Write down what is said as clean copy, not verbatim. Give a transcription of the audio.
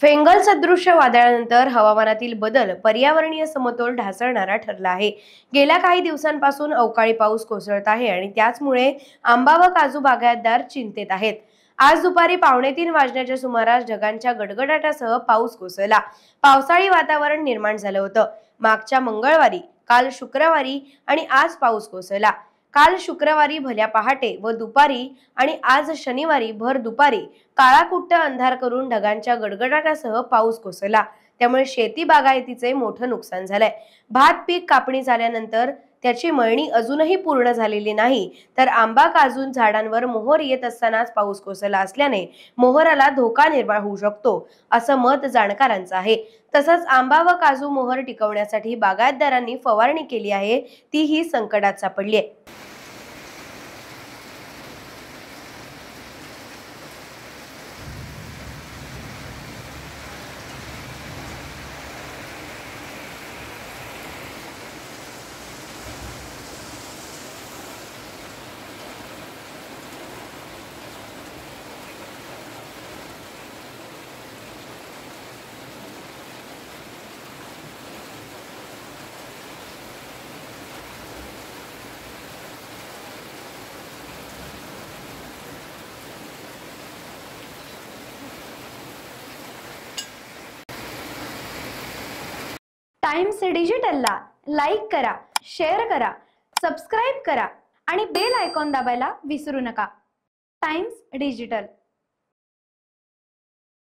Fengal सदृश्य वादळानंतर हवामानातील बदल पर्यावरणीय समतोल ढासळणारा ठरला आहे। गेल्या काही दिवसांपासून अवकाळी पाऊस कोसळत आहे आणि त्याचमुळे आंबा व काजू बागायतदार चिंतेत आहेत। आज दुपारी 2:45 वाजण्याच्या सुमारास ढगांच्या गडगडाटासह पाऊस कोसळला। पावसाळी वातावरण निर्माण झालं होतं। मागच्या मंगळवारी, काल शुक्रवारी आणि आज पाऊस कोसळला। काल शुक्रवारी भल्या पहाटे व दुपारी आणि आज शनिवारी भर दुपारी काळाकुट्ट अंधार करून ढगांच्या गडगडाटासह पाऊस कोसळला। त्यामुळे शेती बागायतीचे मोठं नुकसान झालंय। भात पीक कापणी झाल्यानंतर त्याची मळणी अजूनही पूर्ण झालेली नाही, तर आंबा काजू झाडांवर मोहर येत असतानाच पाऊस कोसळला असल्याने मोहराला धोका निर्माण होऊ शकतो, असं मत जाणकारांचं आहे। तसंच आंबा व काजू मोहर टिकवण्यासाठी बागायतदारांनी फवारणी केली आहे, तीही संकटात सापडली आहे। टाइम्स डिजिटलला लाईक करा, शेअर करा, सबस्क्राईब करा आणि बेल आयकॉन दाबायला विसरू नका। Times digital.